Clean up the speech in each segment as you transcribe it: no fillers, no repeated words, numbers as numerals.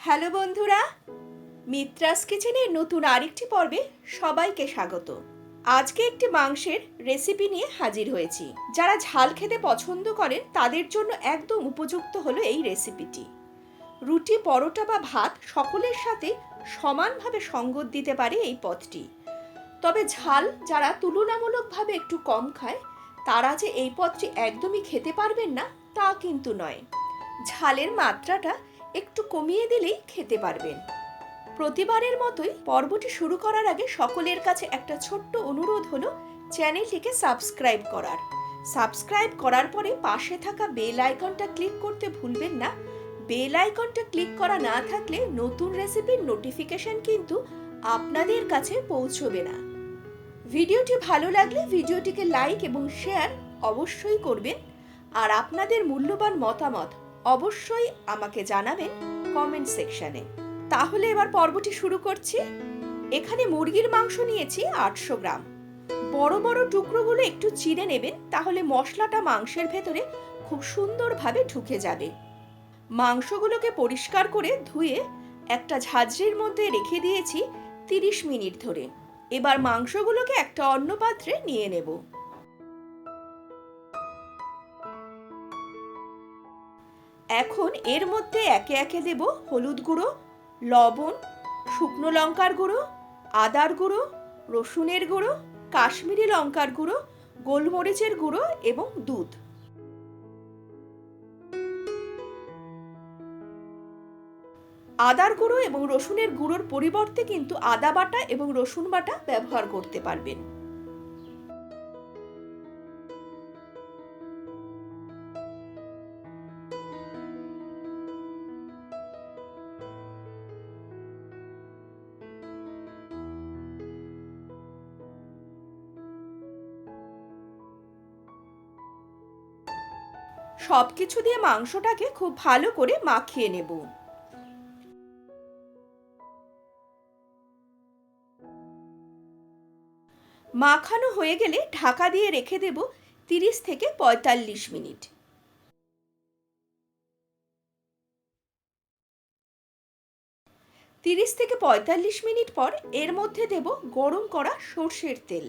Hello বন্ধুরা, মিত্রাস কিচেনের নতুন আরেকটি পর্বে সবাইকে স্বাগত। আজকে একটি মাংসের রেসিপি নিয়ে হাজির হয়েছি। যারা ঝাল খেতে পছন্দ করেন তাদের জন্য একদম উপযুক্ত হলো এই রেসিপিটি। রুটি, পরোটা বা ভাত সকলের সাথে সমানভাবে সঙ্গত দিতে পারে এই পদটি। তবে ঝাল যারা তুলনামূলকভাবে একটু কম খায় তারা যে এই পদটি একদমই খেতে পারবেন না তা কিন্তু নয়। ঝালের মাত্রাটা একটু কমিয়ে দিলেই খেতে পারবেন। প্রতিবারের মতোই পর্বটি শুরু করার আগে সকলের কাছে একটা ছোট্ট অনুরোধ হলো চ্যানেলটিকে সাবস্ক্রাইব করার পরে পাশে থাকা বেল আইকনটা ক্লিক করতে ভুলবেন না। বেল আইকনটা ক্লিক করা না থাকলে নতুন রেসিপির নোটিফিকেশন কিন্তু আপনাদের কাছে পৌঁছবে না। ভিডিওটি ভালো লাগলে ভিডিওটিকে লাইক এবং শেয়ার অবশ্যই করবেন, আর আপনাদের মূল্যবান মতামত অবশ্যই আমাকে জানাবেন কমেন্ট সেকশনে। তাহলে এবার পর্বটি শুরু করছি। এখানে মুরগির মাংস নিয়েছি 800 গ্রাম। বড় বড় টুকরোগুলো একটু চিড়ে নেবেন, তাহলে মশলাটা মাংসের ভেতরে খুব সুন্দরভাবে ঢুকে যাবে। মাংসগুলোকে পরিষ্কার করে ধুয়ে একটা ঝাঁঝরির মধ্যে রেখে দিয়েছি 30 মিনিট ধরে। এবার মাংসগুলোকে একটা অন্য পাত্রে নিয়ে নেব। এখন এর মধ্যে একে একে দেব হলুদ গুঁড়ো, লবণ, শুকনো লঙ্কার গুঁড়ো, আদার গুঁড়ো, রসুনের গুঁড়ো, কাশ্মীরি লঙ্কার গুঁড়ো, গোলমরিচের গুঁড়ো এবং দুধ। আদার গুঁড়ো এবং রসুনের গুঁড়োর পরিবর্তে কিন্তু আদা বাটা এবং রসুন বাটা ব্যবহার করতে পারবেন। সবকিছু দিয়ে মাংসটাকে খুব ভালো করে মাখিয়ে নেব। মাখানো হয়ে গেলে ঢাকা দিয়ে রেখে দেব 30 থেকে 45 মিনিট। তিরিশ থেকে 45 মিনিট পর এর মধ্যে দেব গরম করা সর্ষের তেল।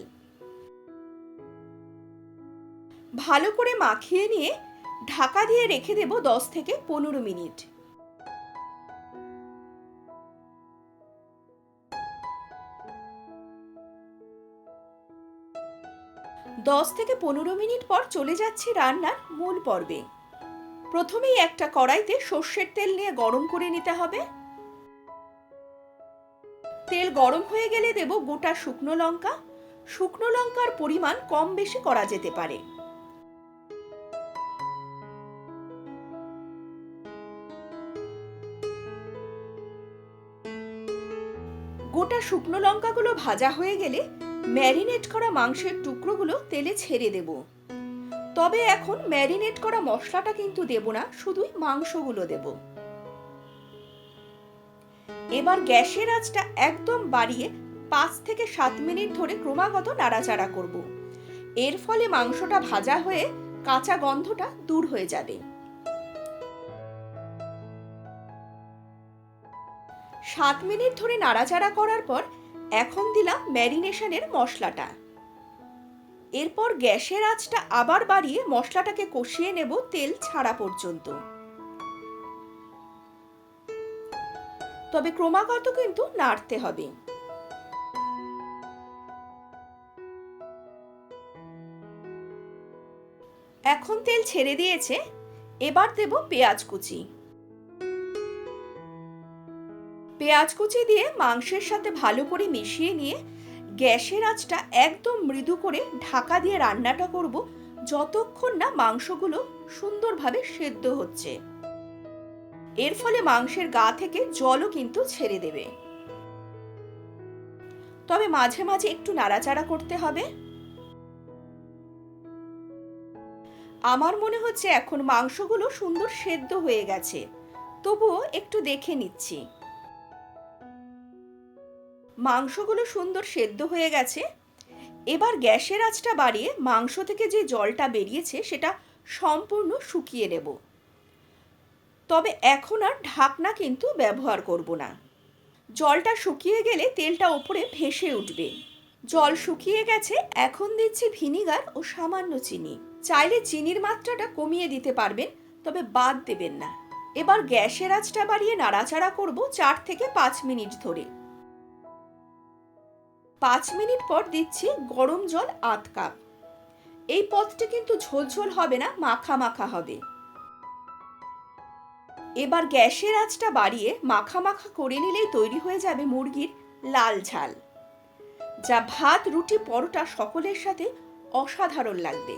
ভালো করে মাখিয়ে নিয়ে ঢাকা দিয়ে রেখে দেব 10 থেকে 15 মিনিট। দশ থেকে 15 মিনিট পর চলে যাচ্ছি রান্নার মূল পর্বে। প্রথমেই একটা কড়াইতে সর্ষের তেল নিয়ে গরম করে নিতে হবে। তেল গরম হয়ে গেলে দেব গোটা শুকনো লঙ্কা। শুকনো লঙ্কার পরিমাণ কম বেশি করা যেতে পারে। গোটা শুকনো লঙ্কাগুলো ভাজা হয়ে গেলে ম্যারিনেট করা মাংসের টুকরোগুলো তেলে ছেড়ে দেব। তবে এখন ম্যারিনেট করা মশলাটা কিন্তু দেব না, শুধুই মাংসগুলো দেব। এবার গ্যাসের আঁচটা একদম বাড়িয়ে 5 থেকে 7 মিনিট ধরে ক্রমাগত নাড়াচাড়া করব। এর ফলে মাংসটা ভাজা হয়ে কাঁচা গন্ধটা দূর হয়ে যাবে। 7 মিনিট ধরে নাড়াচাড়া করার পর এখন দিলাম ম্যারিনেশনের মশলাটা। এরপর গ্যাসের আঁচটা আবার বাড়িয়ে মশলাটাকে কষিয়ে নেব তেল ছাড়া পর্যন্ত। তবে ক্রমাগত কিন্তু নাড়তে হবে। এখন তেল ছেড়ে দিয়েছে, এবার দেব পেঁয়াজ কুচি। পেঁয়াজ কুচি দিয়ে মাংসের সাথে ভালো করে মিশিয়ে নিয়ে গ্যাসের আঁচটা একদম মৃদু করে ঢাকা দিয়ে রান্নাটা করব যতক্ষণ না মাংসগুলো সুন্দরভাবে সেদ্ধ হচ্ছে। এর ফলে মাংসের গা থেকে জলও কিন্তু ছেড়ে দেবে। তবে মাঝে মাঝে একটু নাড়াচাড়া করতে হবে। আমার মনে হচ্ছে এখন মাংসগুলো সুন্দর সেদ্ধ হয়ে গেছে, তবুও একটু দেখে নিচ্ছি। মাংসগুলো সুন্দর সেদ্ধ হয়ে গেছে। এবার গ্যাসের আঁচটা বাড়িয়ে মাংস থেকে যে জলটা বেরিয়েছে সেটা সম্পূর্ণ শুকিয়ে নেব। তবে এখন আর ঢাকনা কিন্তু ব্যবহার করব না। জলটা শুকিয়ে গেলে তেলটা ওপরে ভেসে উঠবে। জল শুকিয়ে গেছে, এখন দিচ্ছি ভিনিগার ও সামান্য চিনি। চাইলে চিনির মাত্রাটা কমিয়ে দিতে পারবেন, তবে বাদ দেবেন না। এবার গ্যাসের আঁচটা বাড়িয়ে নাড়াচাড়া করব 4 থেকে 5 মিনিট ধরে। 5 মিনিট পর দিচ্ছি গরম জল 8 কাপ। এই পদটি কিন্তু ঝোলঝোল হবে না, মাখা মাখা হবে। এবার গ্যাসের আঁচটা বাড়িয়ে মাখা মাখা করে নিলেই তৈরি হয়ে যাবে মুরগির লাল ঝাল, যা ভাত, রুটি, পরোটা সকলের সাথে অসাধারণ লাগবে।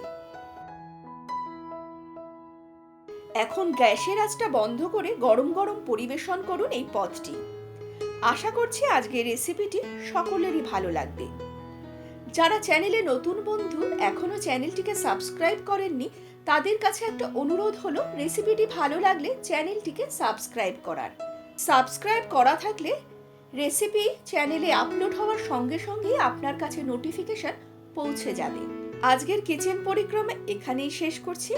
এখন গ্যাসের আঁচটা বন্ধ করে গরম গরম পরিবেশন করুন এই পদটি। আশা করছি আজকের রেসিপিটি সকলেরই ভালো লাগবে। যারা চ্যানেলে নতুন বন্ধু, এখনো চ্যানেলটিকে সাবস্ক্রাইব করেননি, তাদের কাছে একটা অনুরোধ হলো রেসিপিটি ভালো লাগলে চ্যানেলটিকে সাবস্ক্রাইব করার। সাবস্ক্রাইব করা থাকলে রেসিপি চ্যানেলে আপলোড হওয়ার সঙ্গে সঙ্গেই আপনার কাছে নোটিফিকেশন পৌঁছে যাবে। আজকের কিচেন পরিক্রমা এখানেই শেষ করছি।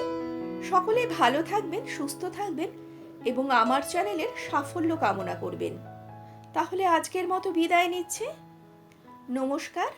সকলে ভালো থাকবেন, সুস্থ থাকবেন এবং আমার চ্যানেলের সাফল্য কামনা করবেন। তাহলে আজকের মতো বিদায় নিচ্ছে। নমস্কার।